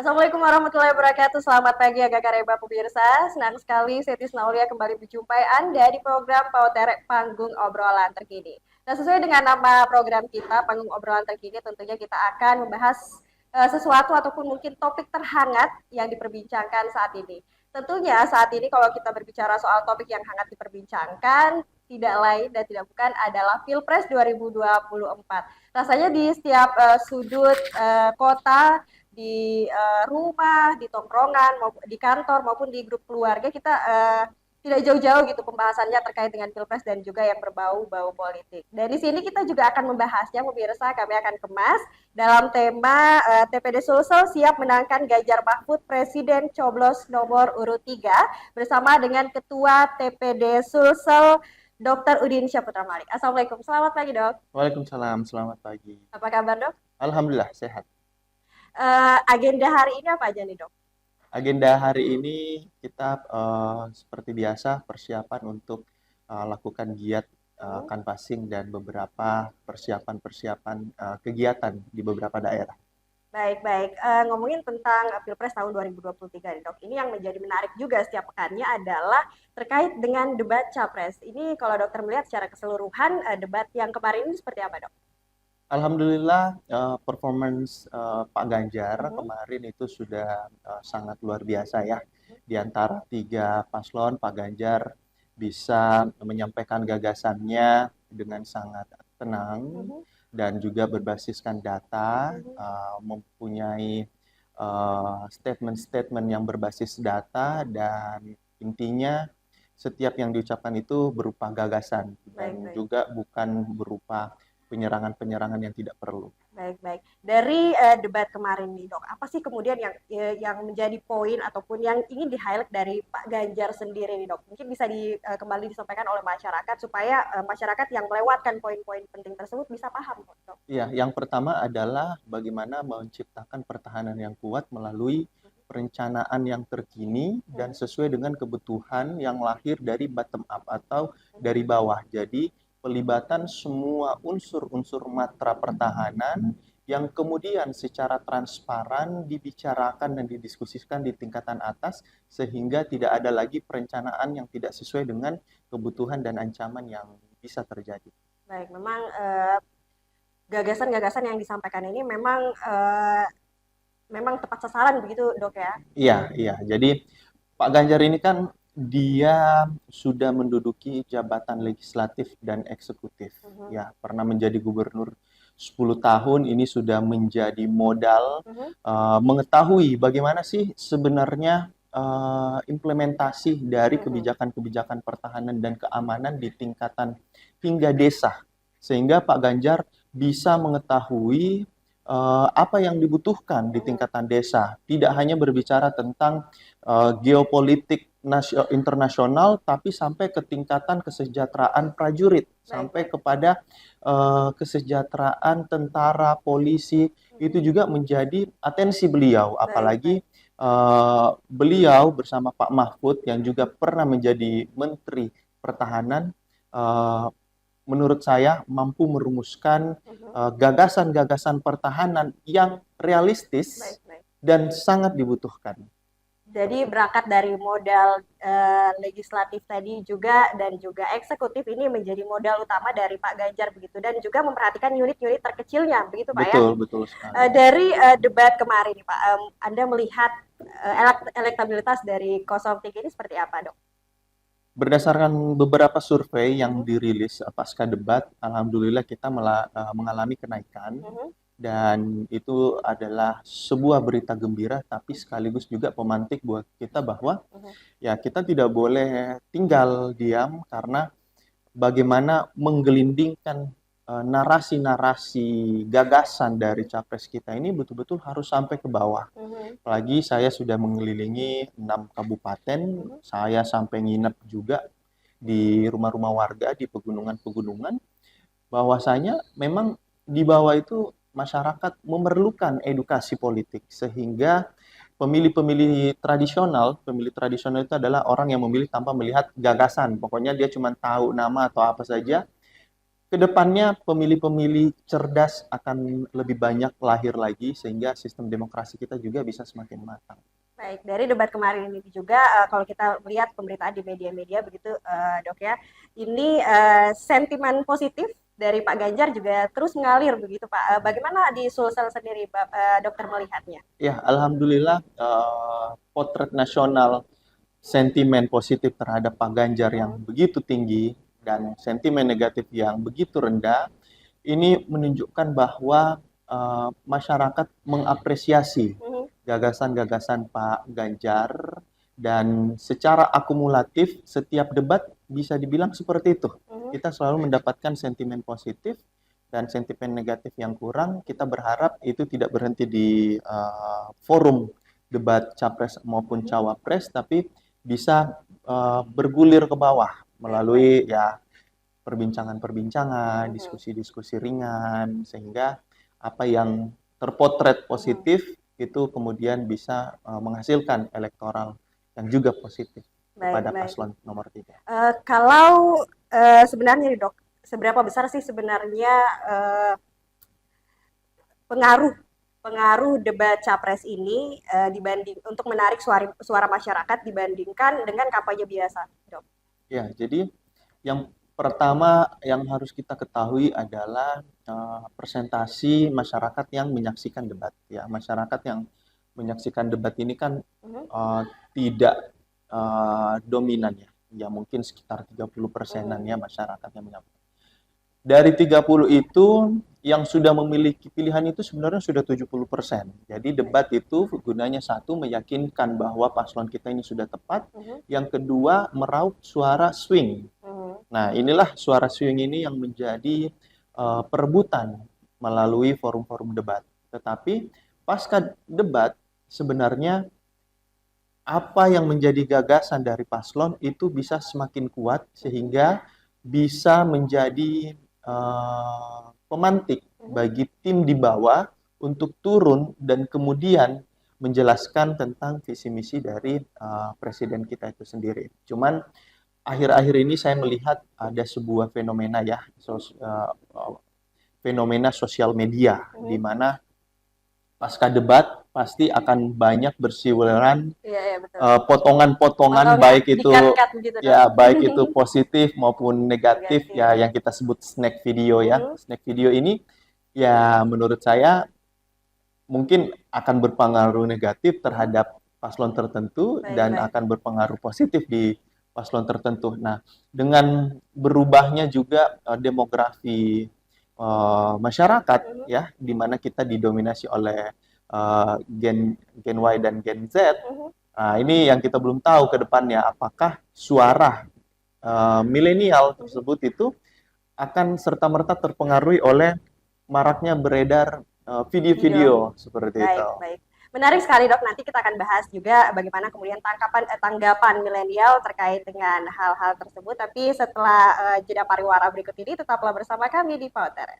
Assalamualaikum warahmatullahi wabarakatuh. Selamat pagi ya Kakak Reba pemirsa. Senang sekali Setis Naulia kembali menjumpai Anda di program Pauterek Panggung Obrolan Terkini. Nah, sesuai dengan nama program kita, Panggung Obrolan Terkini, tentunya kita akan membahas sesuatu ataupun mungkin topik terhangat yang diperbincangkan saat ini. Tentunya saat ini kalau kita berbicara soal topik yang hangat diperbincangkan, tidak lain dan tidak bukan adalah Pilpres 2024. Rasanya di setiap sudut kota, di rumah, di tongkrongan, di kantor maupun di grup keluarga kita tidak jauh-jauh gitu pembahasannya terkait dengan pilpres dan juga yang berbau-bau politik. Dan di sini kita juga akan membahasnya, pemirsa. Kami akan kemas dalam tema TPD Sulsel siap menangkan Ganjar Mahfud Presiden coblos nomor urut 3 bersama dengan Ketua TPD Sulsel Dr. Udin Syahputra Malik. Assalamualaikum, selamat pagi dok. Waalaikumsalam, selamat pagi. Apa kabar dok? Alhamdulillah sehat. Agenda hari ini apa aja nih dok? Agenda hari ini kita seperti biasa persiapan untuk lakukan giat canvassing dan beberapa persiapan-persiapan kegiatan di beberapa daerah. Baik-baik, ngomongin tentang Pilpres tahun 2023 nih dok, ini yang menjadi menarik juga setiap pekannya adalah terkait dengan debat Capres. Ini kalau dokter melihat secara keseluruhan debat yang kemarin ini seperti apa dok? Alhamdulillah performance Pak Ganjar kemarin itu sudah sangat luar biasa ya. Di antara tiga paslon, Pak Ganjar bisa menyampaikan gagasannya dengan sangat tenang dan juga berbasiskan data, mempunyai statement-statement yang berbasis data dan intinya setiap yang diucapkan itu berupa gagasan dan juga bukan berupa penyerangan-penyerangan yang tidak perlu. Baik-baik. Dari debat kemarin nih dok, apa sih kemudian yang menjadi poin ataupun yang ingin di-highlight dari Pak Ganjar sendiri nih dok? Mungkin bisa kembali disampaikan oleh masyarakat supaya masyarakat yang melewatkan poin-poin penting tersebut bisa paham dok. Iya, yang pertama adalah bagaimana menciptakan pertahanan yang kuat melalui perencanaan yang terkini dan sesuai dengan kebutuhan yang lahir dari bottom up atau dari bawah. Jadi pelibatan semua unsur-unsur matra pertahanan yang kemudian secara transparan dibicarakan dan didiskusikan di tingkatan atas sehingga tidak ada lagi perencanaan yang tidak sesuai dengan kebutuhan dan ancaman yang bisa terjadi. Baik, memang gagasan-gagasan yang disampaikan ini memang tepat sasaran begitu dok ya? Iya. Jadi Pak Ganjar ini kan dia sudah menduduki jabatan legislatif dan eksekutif. Ya, pernah menjadi gubernur 10 tahun, ini sudah menjadi modal mengetahui bagaimana sih sebenarnya implementasi dari kebijakan-kebijakan pertahanan dan keamanan di tingkatan hingga desa. Sehingga Pak Ganjar bisa mengetahui apa yang dibutuhkan di tingkatan desa. Tidak hanya berbicara tentang geopolitik internasional, tapi sampai ke tingkatan kesejahteraan prajurit, sampai kepada kesejahteraan tentara, polisi, itu juga menjadi atensi beliau. Apalagi beliau bersama Pak Mahfud yang juga pernah menjadi Menteri Pertahanan, menurut saya mampu merumuskan gagasan-gagasan pertahanan yang realistis dan sangat dibutuhkan. Jadi berangkat dari modal legislatif tadi juga dan juga eksekutif ini menjadi modal utama dari Pak Ganjar begitu dan juga memperhatikan unit-unit terkecilnya begitu Pak ya. Betul sekali. Dari debat kemarin Pak, Anda melihat elektabilitas dari 03 ini seperti apa dok? Berdasarkan beberapa survei yang dirilis pasca debat, alhamdulillah kita mengalami kenaikan. Dan itu adalah sebuah berita gembira, tapi sekaligus juga pemantik buat kita bahwa ya kita tidak boleh tinggal diam karena bagaimana menggelindingkan narasi-narasi gagasan dari capres kita ini betul-betul harus sampai ke bawah. Apalagi saya sudah mengelilingi 6 kabupaten, saya sampai nginep juga di rumah-rumah warga di pegunungan-pegunungan, bahwasanya memang di bawah itu masyarakat memerlukan edukasi politik sehingga pemilih tradisional itu adalah orang yang memilih tanpa melihat gagasan. Pokoknya dia cuma tahu nama atau apa saja. kedepannya pemilih-pemilih cerdas akan lebih banyak lahir lagi sehingga sistem demokrasi kita juga bisa semakin matang. Baik, dari debat kemarin ini juga kalau kita melihat pemberitaan di media-media begitu Dok ya, ini sentimen positif dari Pak Ganjar juga terus mengalir begitu Pak. Bagaimana di Sulsel sendiri Dokter melihatnya? Ya, alhamdulillah potret nasional sentimen positif terhadap Pak Ganjar yang begitu tinggi dan sentimen negatif yang begitu rendah, ini menunjukkan bahwa masyarakat mengapresiasi gagasan-gagasan Pak Ganjar dan secara akumulatif setiap debat bisa dibilang seperti itu. Kita selalu mendapatkan sentimen positif dan sentimen negatif yang kurang. Kita berharap itu tidak berhenti di forum debat capres maupun cawapres, tapi bisa bergulir ke bawah melalui ya perbincangan-perbincangan, diskusi-diskusi ringan, sehingga apa yang terpotret positif itu kemudian bisa menghasilkan elektoral yang juga positif kepada paslon nomor 3. Kalau sebenarnya Dok, seberapa besar sih sebenarnya pengaruh debat capres ini dibanding untuk menarik suara masyarakat dibandingkan dengan kampanye biasa, Dok? Ya, jadi yang pertama yang harus kita ketahui adalah presentasi masyarakat yang menyaksikan debat. Ya, masyarakat yang menyaksikan debat ini kan tidak dominan ya mungkin sekitar 30%-an ya masyarakat yang menyaksikan. Dari 30 itu yang sudah memiliki pilihan itu sebenarnya sudah 70%. Jadi debat itu gunanya satu, meyakinkan bahwa paslon kita ini sudah tepat. Yang kedua, meraup suara swing. Nah, inilah suara swing ini yang menjadi perebutan melalui forum-forum debat. Tetapi pasca debat sebenarnya apa yang menjadi gagasan dari paslon itu bisa semakin kuat sehingga bisa menjadi pemantik bagi tim di bawah untuk turun dan kemudian menjelaskan tentang visi misi dari presiden kita itu sendiri. Cuman akhir-akhir ini saya melihat ada sebuah fenomena ya, fenomena sosial media di mana pasca debat pasti akan banyak berseliweran potongan-potongan baik itu gitu, ya baik itu positif maupun negatif ya yang kita sebut snack video ya. Snack video ini ya menurut saya mungkin akan berpengaruh negatif terhadap paslon tertentu dan akan berpengaruh positif di paslon tertentu. Nah, dengan berubahnya juga demografi masyarakat ya, di mana kita didominasi oleh Gen Y dan Gen Z. Nah, ini yang kita belum tahu ke depannya apakah suara milenial tersebut itu akan serta-merta terpengaruhi oleh maraknya beredar video-video seperti itu. Baik. Menarik sekali Dok, nanti kita akan bahas juga bagaimana kemudian tanggapan milenial terkait dengan hal-hal tersebut. Tapi setelah jeda pariwara berikut ini, tetaplah bersama kami di Pautere.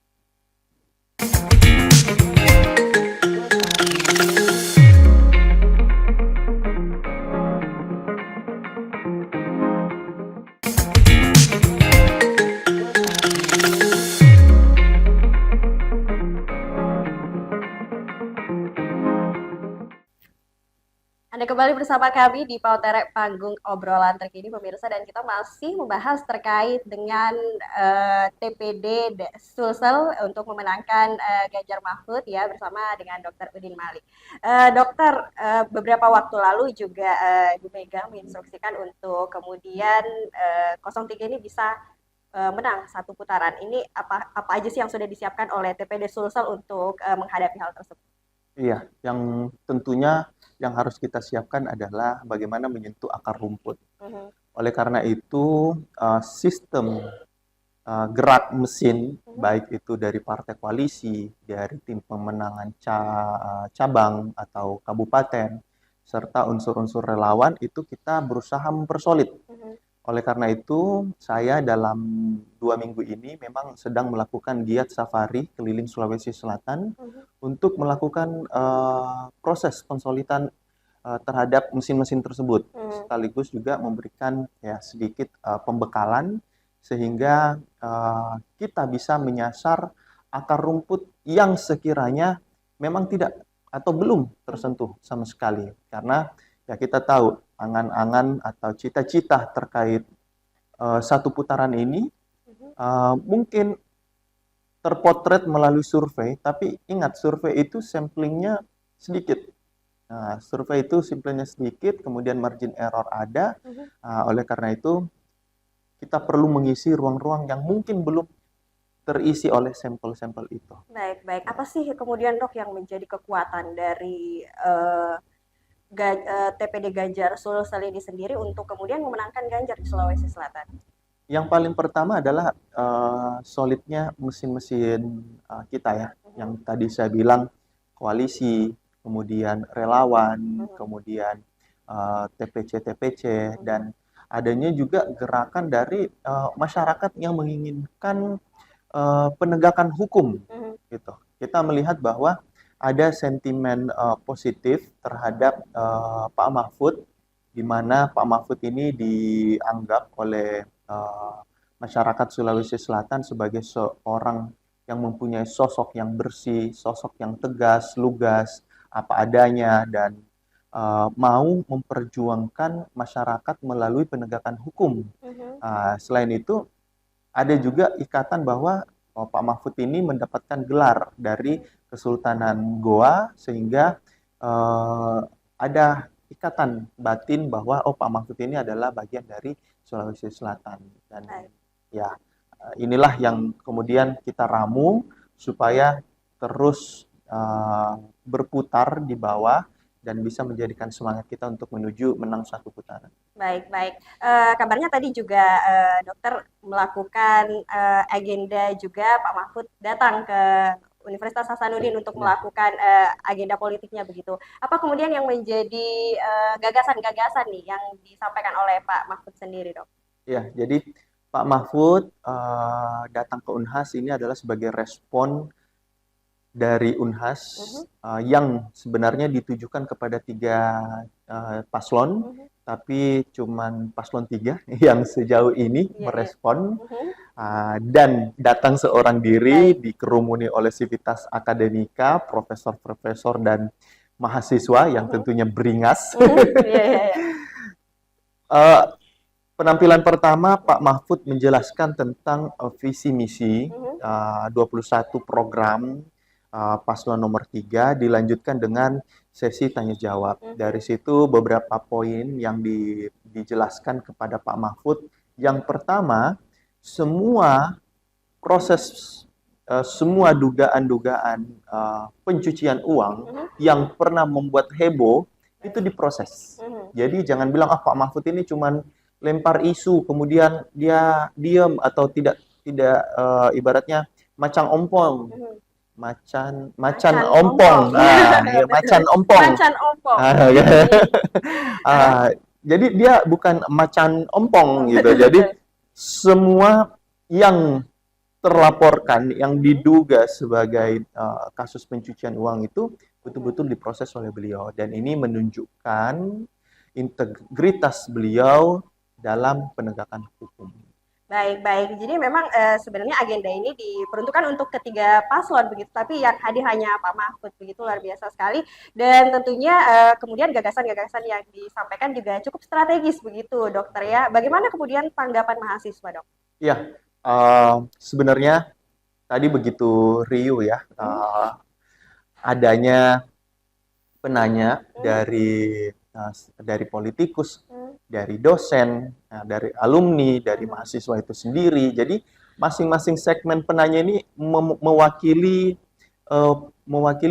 Anda kembali bersama kami di Pautere Panggung Obrolan Terkini pemirsa, dan kita masih membahas terkait dengan TPD Sulsel untuk memenangkan Ganjar Mahfud ya bersama dengan Dr. Udin Malik. Dokter, beberapa waktu lalu juga Bu Mega menginstruksikan untuk kemudian 03 ini bisa menang satu putaran. Ini apa aja sih yang sudah disiapkan oleh TPD Sulsel untuk menghadapi hal tersebut? Iya, yang tentunya yang harus kita siapkan adalah bagaimana menyentuh akar rumput. Oleh karena itu, sistem gerak mesin, baik itu dari partai koalisi, dari tim pemenangan cabang atau kabupaten, serta unsur-unsur relawan, itu kita berusaha mempersolid. Oleh karena itu, saya dalam 2 minggu ini memang sedang melakukan giat safari keliling Sulawesi Selatan untuk melakukan proses konsolidan terhadap mesin-mesin tersebut, sekaligus juga memberikan ya sedikit pembekalan sehingga kita bisa menyasar akar rumput yang sekiranya memang tidak atau belum tersentuh sama sekali. Karena ya kita tahu angan-angan atau cita-cita terkait satu putaran ini mungkin terpotret melalui survei, tapi ingat survei itu samplingnya sedikit. Nah, survei itu sampelnya sedikit, kemudian margin error ada. Oleh karena itu, kita perlu mengisi ruang-ruang yang mungkin belum terisi oleh sampel-sampel itu. Baik, baik. Apa sih kemudian dok yang menjadi kekuatan dari TPD Ganjar Sulsel ini sendiri untuk kemudian memenangkan Ganjar di Sulawesi Selatan? Yang paling pertama adalah solidnya mesin-mesin kita ya, yang tadi saya bilang koalisi, kemudian relawan, kemudian TPC-TPC, dan adanya juga gerakan dari masyarakat yang menginginkan penegakan hukum. Gitu. Kita melihat bahwa ada sentimen positif terhadap Pak Mahfud, di mana Pak Mahfud ini dianggap oleh masyarakat Sulawesi Selatan sebagai seorang yang mempunyai sosok yang bersih, sosok yang tegas, lugas, apa adanya, dan mau memperjuangkan masyarakat melalui penegakan hukum. Selain itu, ada juga ikatan bahwa Pak Mahfud ini mendapatkan gelar dari Kesultanan Goa, sehingga ada ikatan batin bahwa Pak Mahfud ini adalah bagian dari Sulawesi Selatan. Dan ya inilah yang kemudian kita ramu supaya terus berputar di bawah dan bisa menjadikan semangat kita untuk menuju menang satu putaran. Baik, baik. Kabarnya tadi juga dokter melakukan agenda juga Pak Mahfud datang ke Universitas Hasanuddin untuk melakukan agenda politiknya begitu. Apa kemudian yang menjadi gagasan-gagasan nih yang disampaikan oleh Pak Mahfud sendiri, dok? Ya, jadi Pak Mahfud datang ke Unhas ini adalah sebagai respon dari Unhas yang sebenarnya ditujukan kepada 3 paslon, tapi cuman paslon 3 yang sejauh ini merespon. Dan datang seorang diri dikerumuni oleh sivitas akademika, profesor-profesor dan mahasiswa yang tentunya beringas. Penampilan pertama, Pak Mahfud menjelaskan tentang visi misi 21 program paslon nomor 3, dilanjutkan dengan sesi tanya jawab. Dari situ beberapa poin yang dijelaskan kepada Pak Mahfud. Yang pertama, semua proses, semua dugaan-dugaan pencucian uang yang pernah membuat heboh itu diproses. Jadi jangan bilang Pak Mahfud ini cuman lempar isu kemudian dia diam atau tidak ibaratnya macan ompong. Macan ompong. Ya, macan ompong. Macan ompong. Jadi dia bukan macan ompong gitu. Jadi semua yang terlaporkan, yang diduga sebagai kasus pencucian uang itu betul-betul diproses oleh beliau. Dan ini menunjukkan integritas beliau dalam penegakan hukum. Baik, baik. Jadi memang sebenarnya agenda ini diperuntukkan untuk ketiga paslon begitu, tapi yang hadir hanya Pak Mahfud, begitu luar biasa sekali. Dan tentunya kemudian gagasan-gagasan yang disampaikan juga cukup strategis begitu, dokter ya. Bagaimana kemudian tanggapan mahasiswa, dok? Iya, sebenarnya tadi begitu riuh ya, adanya penanya dari politikus, dari dosen, dari alumni, dari mahasiswa itu sendiri. Jadi masing-masing segmen penanya ini mewakili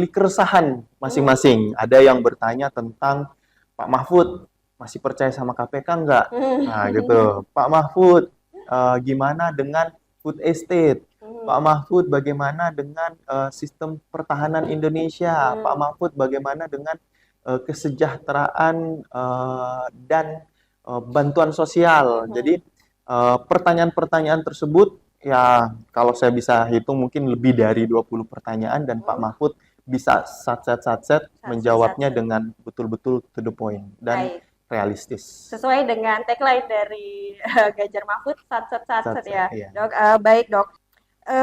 keresahan masing-masing. Ada yang bertanya tentang Pak Mahfud masih percaya sama KPK enggak? Nah gitu. Pak Mahfud gimana dengan food estate? Pak Mahfud bagaimana dengan sistem pertahanan Indonesia? Pak Mahfud bagaimana dengan kesejahteraan dan bantuan sosial. Jadi pertanyaan-pertanyaan tersebut ya kalau saya bisa hitung mungkin lebih dari 20 pertanyaan dan Pak Mahfud bisa satset menjawabnya dengan betul-betul to the point. Dan realistis. Sesuai dengan tagline dari Ganjar Mahfud, sat ya, Iya. Dok. Baik, Dok.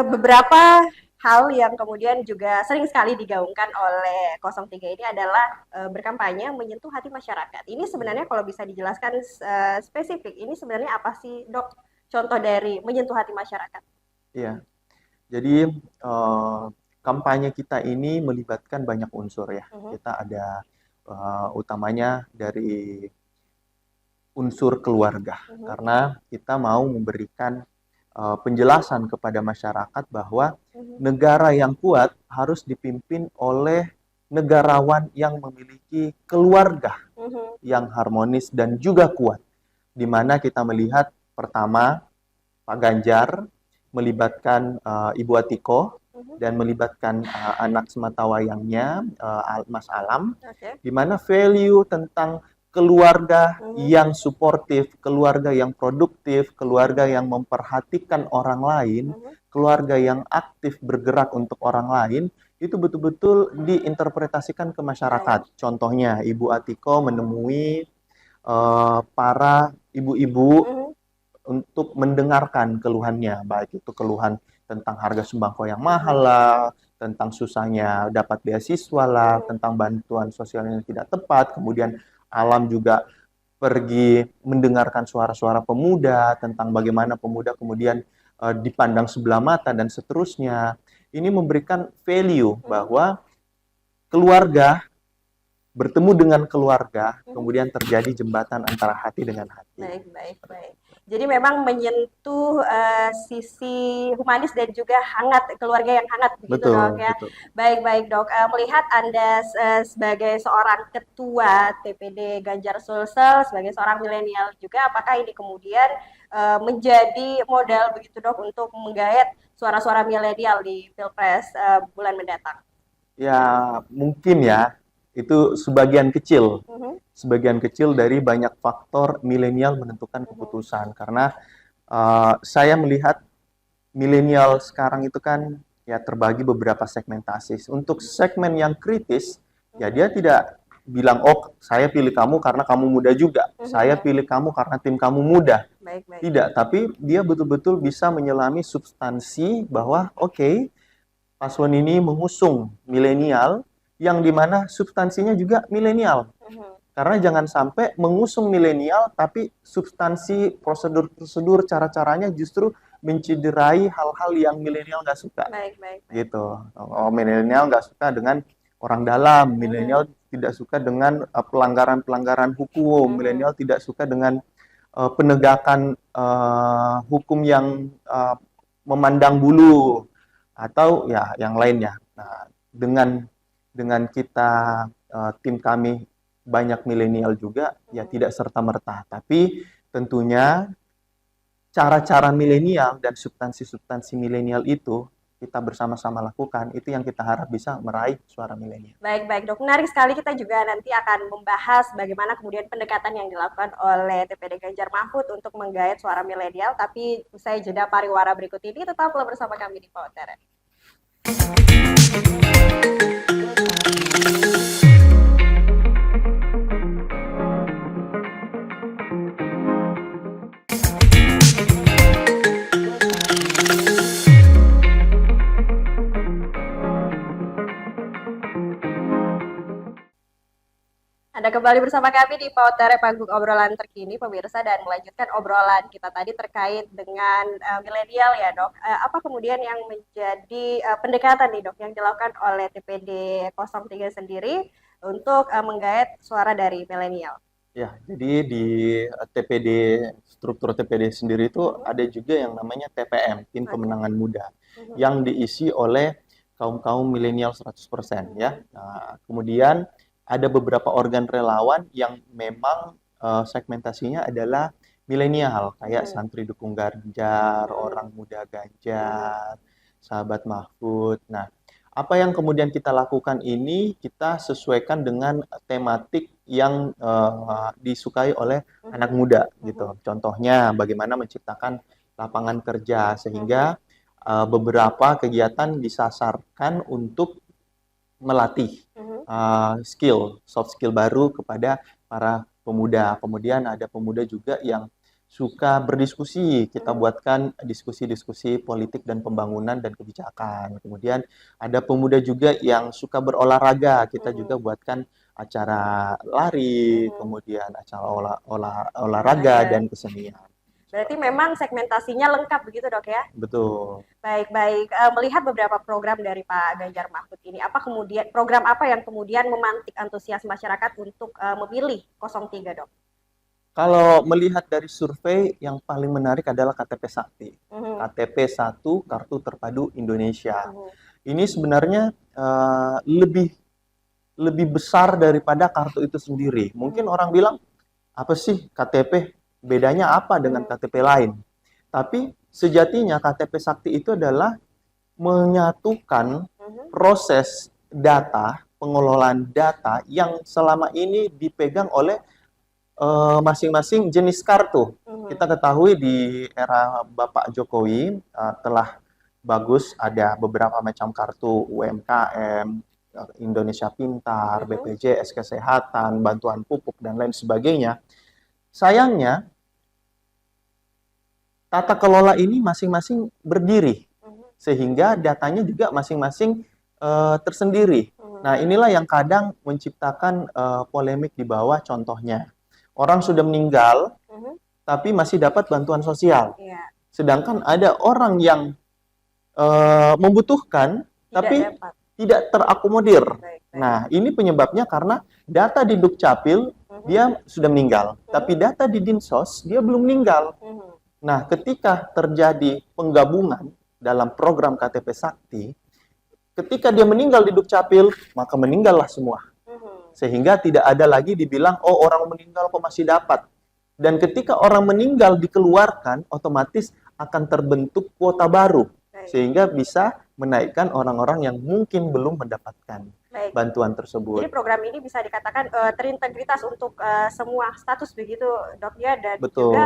Beberapa hal yang kemudian juga sering sekali digaungkan oleh 03 ini adalah berkampanye menyentuh hati masyarakat. Ini sebenarnya kalau bisa dijelaskan spesifik, ini sebenarnya apa sih, Dok? Contoh dari menyentuh hati masyarakat. Iya. Jadi kampanye kita ini melibatkan banyak unsur ya. Kita ada utamanya dari unsur keluarga, karena kita mau memberikan penjelasan kepada masyarakat bahwa negara yang kuat harus dipimpin oleh negarawan yang memiliki keluarga yang harmonis dan juga kuat. Di mana kita melihat pertama Pak Ganjar melibatkan Ibu Atiko dan melibatkan anak sematawayangnya Mas Alam, di mana value tentang keluarga yang suportif, keluarga yang produktif, keluarga yang memperhatikan orang lain, keluarga yang aktif bergerak untuk orang lain, itu betul-betul diinterpretasikan ke masyarakat. Contohnya, Ibu Atiko menemui para ibu-ibu untuk mendengarkan keluhannya, baik itu keluhan tentang harga sembako yang mahal lah, tentang susahnya dapat beasiswa lah, tentang bantuan sosial yang tidak tepat, kemudian Alam juga pergi mendengarkan suara-suara pemuda tentang bagaimana pemuda kemudian dipandang sebelah mata dan seterusnya. Ini memberikan value bahwa keluarga bertemu dengan keluarga, kemudian terjadi jembatan antara hati dengan hati. Baik. Jadi memang menyentuh sisi humanis dan juga hangat, keluarga yang hangat begitu, Dok ya. Betul. Baik, Dok. Melihat Anda sebagai seorang ketua TPD Ganjar Sulsel, sebagai seorang milenial juga, apakah ini kemudian menjadi modal begitu, Dok, untuk menggait suara-suara milenial di Pilpres bulan mendatang? Ya, mungkin ya. Itu sebagian kecil dari banyak faktor milenial menentukan keputusan. Karena saya melihat milenial sekarang itu kan ya terbagi beberapa segmentasi. Untuk segmen yang kritis, ya dia tidak bilang, oh saya pilih kamu karena kamu muda juga, saya pilih kamu karena tim kamu muda. Baik. Tidak, tapi dia betul-betul bisa menyelami substansi bahwa oke, paslon ini mengusung milenial, yang dimana substansinya juga milenial. Karena jangan sampai mengusung milenial, tapi substansi, prosedur-prosedur, cara-caranya justru menciderai hal-hal yang milenial nggak suka. Baik. Gitu. Milenial nggak suka dengan orang dalam, milenial tidak suka dengan pelanggaran-pelanggaran hukum, milenial tidak suka dengan penegakan hukum yang memandang bulu, atau ya yang lainnya. Nah, dengan kita tim kami banyak milenial juga, ya tidak serta-merta, tapi tentunya cara-cara milenial dan substansi-substansi milenial itu kita bersama-sama lakukan, itu yang kita harap bisa meraih suara milenial. Baik, Dok. Menarik sekali, kita juga nanti akan membahas bagaimana kemudian pendekatan yang dilakukan oleh TPD Ganjar Mahfud untuk menggait suara milenial, tapi usai jeda pariwara berikut ini, tetaplah bersama kami di Power. Anda kembali bersama kami di Pautere Panggung Obrolan Terkini, pemirsa, dan melanjutkan obrolan kita tadi terkait dengan milenial ya, Dok. Apa kemudian yang menjadi pendekatan nih, Dok, yang dilakukan oleh TPD 03 sendiri untuk menggait suara dari milenial? Ya, jadi di TPD, struktur TPD sendiri itu ada juga yang namanya TPM, Tim Pemenangan Muda, yang diisi oleh kaum-kaum milenial 100% ya. Nah, kemudian ada beberapa organ relawan yang memang segmentasinya adalah milenial, kayak Santri Dukung Ganjar, Orang Muda Ganjar, Sahabat Mahfud. Nah, apa yang kemudian kita lakukan ini, kita sesuaikan dengan tematik yang disukai oleh anak muda gitu. Contohnya bagaimana menciptakan lapangan kerja, sehingga beberapa kegiatan disasarkan untuk melatih soft skill baru kepada para pemuda. Kemudian ada pemuda juga yang suka berdiskusi. Kita buatkan diskusi-diskusi politik dan pembangunan dan kebijakan. Kemudian ada pemuda juga yang suka berolahraga. Kita juga buatkan acara lari, kemudian acara olahraga dan kesenian. Berarti memang segmentasinya lengkap begitu dok ya? Betul. Baik-baik. Melihat beberapa program dari Pak Ganjar Mahfud ini, apa kemudian program apa yang kemudian memantik antusias masyarakat untuk memilih 03 dok? Kalau melihat dari survei, yang paling menarik adalah KTP Sakti. KTP 1 Kartu Terpadu Indonesia. Ini sebenarnya lebih besar daripada kartu itu sendiri. Mungkin orang bilang, apa sih KTP? Bedanya apa dengan KTP lain? Tapi sejatinya KTP Sakti itu adalah menyatukan proses data, pengelolaan data yang selama ini dipegang oleh masing-masing jenis kartu. Kita ketahui di era Bapak Jokowi telah bagus, ada beberapa macam kartu UMKM, Indonesia Pintar, BPJS Kesehatan, bantuan pupuk, dan lain sebagainya. Sayangnya, tata kelola ini masing-masing berdiri, sehingga datanya juga masing-masing tersendiri. Nah, inilah yang kadang menciptakan polemik di bawah. Contohnya, orang sudah meninggal, tapi masih dapat bantuan sosial. Sedangkan ada orang yang membutuhkan, tapi tidak terakomodir. Nah, ini penyebabnya karena data di Dukcapil, dia sudah meninggal. Tapi data di Dinsos, dia belum meninggal. Nah, ketika terjadi penggabungan dalam program KTP Sakti, ketika dia meninggal di Dukcapil, maka meninggallah semua. Sehingga tidak ada lagi dibilang, oh orang meninggal kok masih dapat. Dan ketika orang meninggal dikeluarkan, otomatis akan terbentuk kuota baru. Sehingga bisa menaikkan orang-orang yang mungkin belum mendapatkan bantuan tersebut. Jadi program ini bisa dikatakan terintegritas untuk semua status begitu dok ya, dan Betul. juga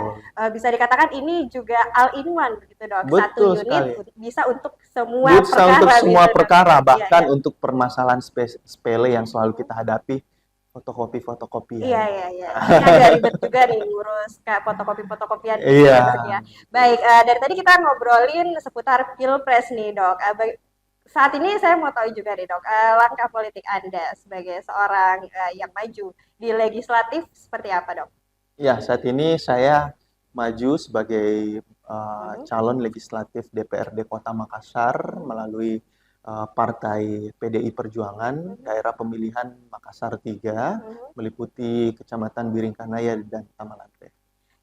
bisa dikatakan ini juga all-in-one begitu dok. Betul satu unit sekali. bisa untuk semua Bisa perkara. untuk semua gitu, perkara, dok. bahkan Iya. untuk permasalahan sepele yang selalu kita hadapi, fotokopi. Iya. Ini agak ribet juga nih ngurus kayak fotokopian gitu Iya. ya dok ya. Baik, dari tadi kita ngobrolin seputar Pilpres nih dok. Saat ini saya mau tahu juga nih dok, langkah politik Anda sebagai seorang yang maju di legislatif seperti apa dok? Ya, saat ini saya maju sebagai calon legislatif DPRD Kota Makassar melalui Partai PDI Perjuangan, daerah pemilihan Makassar 3, meliputi Kecamatan Biringkanaya dan Tamalate.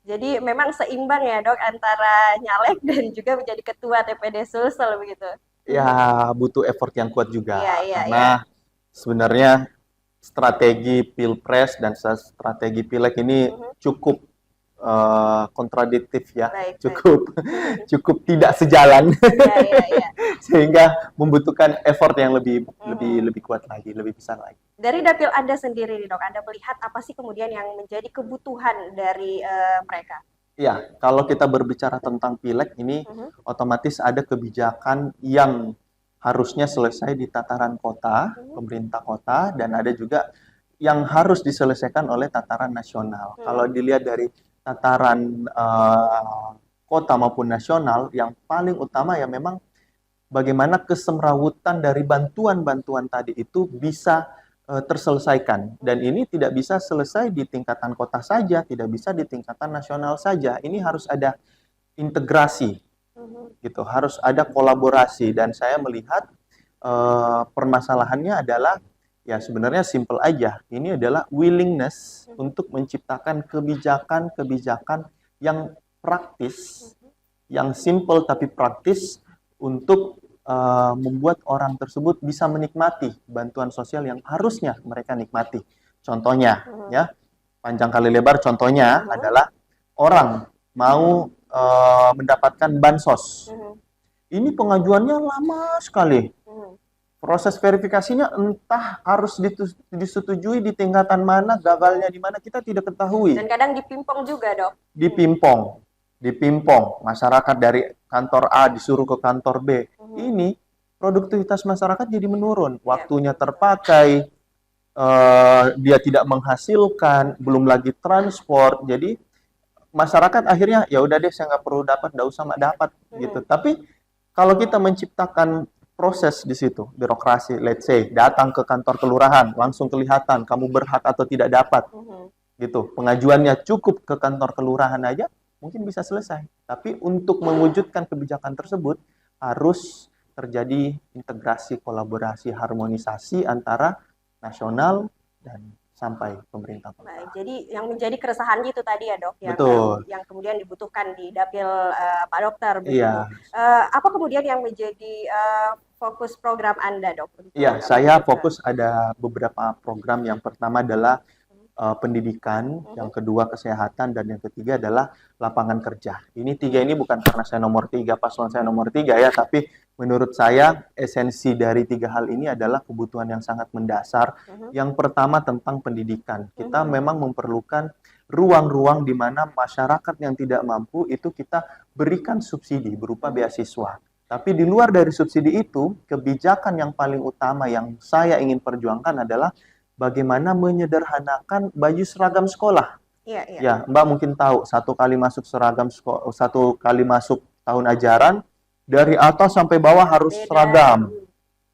Jadi memang seimbang ya dok antara nyalek dan juga menjadi ketua TPD Sulsel begitu? Ya, butuh effort yang kuat juga. Iya. Karena sebenarnya strategi Pilpres dan strategi Pileg ini cukup kontradiktif ya, cukup tidak sejalan. Iya. Sehingga membutuhkan effort yang lebih kuat lagi, lebih besar lagi. Dari dapil Anda sendiri nih dok, Anda melihat apa sih kemudian yang menjadi kebutuhan dari mereka? Ya, kalau kita berbicara tentang Pileg ini, otomatis ada kebijakan yang harusnya selesai di tataran kota, pemerintah kota, dan ada juga yang harus diselesaikan oleh tataran nasional. Kalau dilihat dari tataran kota maupun nasional, yang paling utama ya memang bagaimana kesemrawutan dari bantuan-bantuan tadi itu bisa terselesaikan. Dan ini tidak bisa selesai di tingkatan kota saja, tidak bisa di tingkatan nasional saja. Ini harus ada integrasi, gitu. Harus ada kolaborasi. Dan saya melihat permasalahannya adalah ya sebenarnya simple aja. Ini adalah willingness untuk menciptakan kebijakan yang praktis, yang simple tapi praktis untuk membuat orang tersebut bisa menikmati bantuan sosial yang harusnya mereka nikmati. Contohnya, ya panjang kali lebar. Contohnya adalah orang mau mendapatkan bansos. Ini pengajuannya lama sekali. Proses verifikasinya entah harus disetujui di tingkatan mana, gagalnya di mana, kita tidak ketahui. Dan kadang dipimpong juga dok. Dipimpong, masyarakat dari kantor A disuruh ke kantor B. Ini produktivitas masyarakat jadi menurun, waktunya terpakai, dia tidak menghasilkan, belum lagi transport. Jadi masyarakat akhirnya ya udah deh, saya nggak perlu dapat, nggak usah dapat gitu. Tapi kalau kita menciptakan proses di situ, birokrasi, let's say datang ke kantor kelurahan, langsung kelihatan kamu berhak atau tidak dapat, gitu. Pengajuannya cukup ke kantor kelurahan aja, mungkin bisa selesai. Tapi untuk mewujudkan kebijakan tersebut harus terjadi integrasi, kolaborasi, harmonisasi antara nasional dan sampai pemerintah kota. Baik, jadi yang menjadi keresahan itu tadi ya dok, yang kemudian dibutuhkan di dapil Pak Dokter. Iya. Apa kemudian yang menjadi fokus program Anda dok? Iya, saya fokus ada beberapa program. Yang pertama adalah pendidikan, yang kedua kesehatan, dan yang ketiga adalah lapangan kerja. Ini tiga ini bukan karena saya nomor 3, paslon saya nomor 3 ya, tapi menurut saya esensi dari tiga hal ini adalah kebutuhan yang sangat mendasar. Yang pertama tentang pendidikan. Kita memang memerlukan ruang-ruang di mana masyarakat yang tidak mampu itu kita berikan subsidi berupa beasiswa. Tapi di luar dari subsidi itu, kebijakan yang paling utama yang saya ingin perjuangkan adalah bagaimana menyederhanakan baju seragam sekolah. Ya, Mbak mungkin tahu, satu kali masuk tahun ajaran, dari atas sampai bawah harus seragam.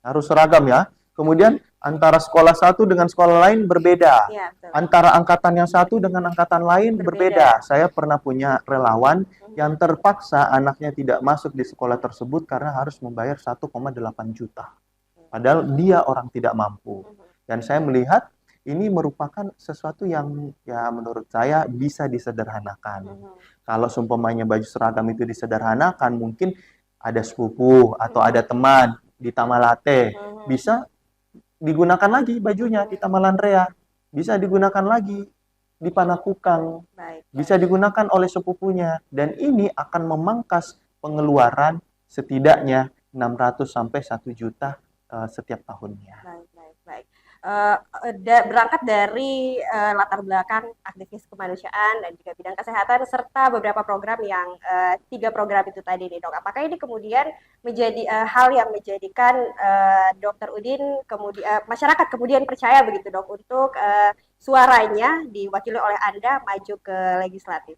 Harus seragam ya. Kemudian antara sekolah satu dengan sekolah lain berbeda. Antara angkatan yang satu dengan angkatan lain berbeda. Saya pernah punya relawan yang terpaksa anaknya tidak masuk di sekolah tersebut karena harus membayar 1,8 juta. Padahal dia orang tidak mampu. Dan saya melihat ini merupakan sesuatu yang ya menurut saya bisa disederhanakan. Kalau seumpamanya baju seragam itu disederhanakan, mungkin ada sepupu atau ada teman di Tamalate, bisa digunakan lagi bajunya di Tamalandrea, bisa digunakan lagi di Panakukang, bisa digunakan oleh sepupunya, dan ini akan memangkas pengeluaran setidaknya 600 sampai 1 juta setiap tahunnya. Baik. Berangkat dari latar belakang aktivis kemanusiaan dan juga bidang kesehatan serta beberapa program yang 3 program itu tadi nih dok. Apakah ini kemudian menjadi hal yang menjadikan Dr. Udin masyarakat kemudian percaya begitu dok untuk suaranya diwakili oleh Anda maju ke legislatif?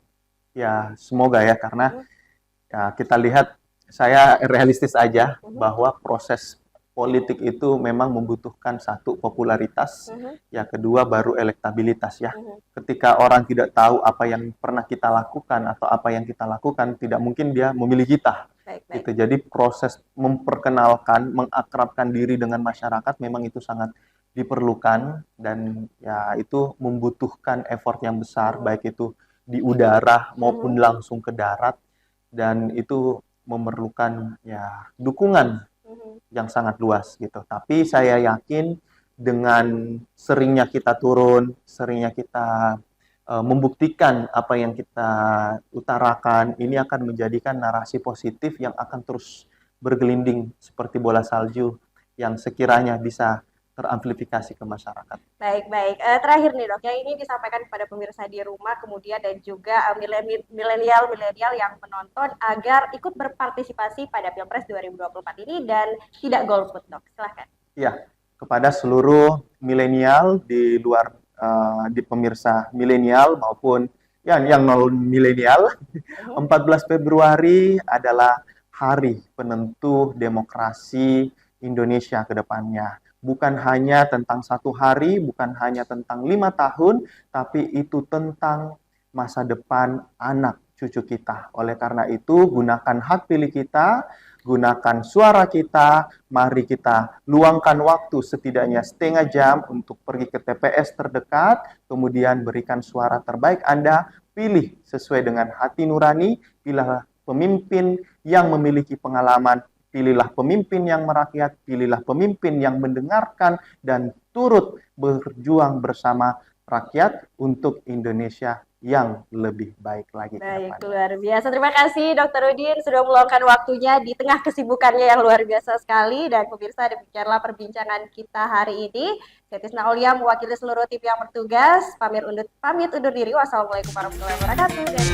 Ya semoga ya, karena ya, kita lihat, saya realistis aja bahwa proses politik itu memang membutuhkan satu popularitas, yang kedua baru elektabilitas ya. Ketika orang tidak tahu apa yang pernah kita lakukan atau apa yang kita lakukan, tidak mungkin dia memilih kita. Gitu. Jadi proses memperkenalkan, mengakrabkan diri dengan masyarakat memang itu sangat diperlukan, dan ya itu membutuhkan effort yang besar, baik itu di udara maupun langsung ke darat, dan itu memerlukan ya dukungan yang sangat luas gitu. Tapi saya yakin dengan seringnya kita turun, seringnya kita membuktikan apa yang kita utarakan, ini akan menjadikan narasi positif yang akan terus bergelinding seperti bola salju yang sekiranya bisa teramplifikasi ke masyarakat. Baik. Terakhir nih dok, yang ini disampaikan kepada pemirsa di rumah, kemudian dan juga milenial yang menonton agar ikut berpartisipasi pada Pilpres 2024 ini dan tidak golput dok. Silahkan. Iya, kepada seluruh milenial di luar, di pemirsa milenial maupun yang non milenial, 14 Februari adalah hari penentu demokrasi Indonesia ke depannya. Bukan hanya tentang 1 hari, bukan hanya tentang 5 tahun, tapi itu tentang masa depan anak cucu kita. Oleh karena itu, gunakan hak pilih kita, gunakan suara kita, mari kita luangkan waktu setidaknya setengah jam untuk pergi ke TPS terdekat, kemudian berikan suara terbaik Anda, pilih sesuai dengan hati nurani, pilihlah pemimpin yang memiliki pengalaman, pilihlah pemimpin yang merakyat, pilihlah pemimpin yang mendengarkan dan turut berjuang bersama rakyat untuk Indonesia yang lebih baik lagi. Baik, luar biasa. Terima kasih Dr. Udin sudah meluangkan waktunya di tengah kesibukannya yang luar biasa sekali. Dan pemirsa, demikianlah perbincangan kita hari ini. Saya Tisna Aulia mewakili seluruh tim yang bertugas. Pamit undur diri. Wassalamualaikum warahmatullahi wabarakatuh. Dan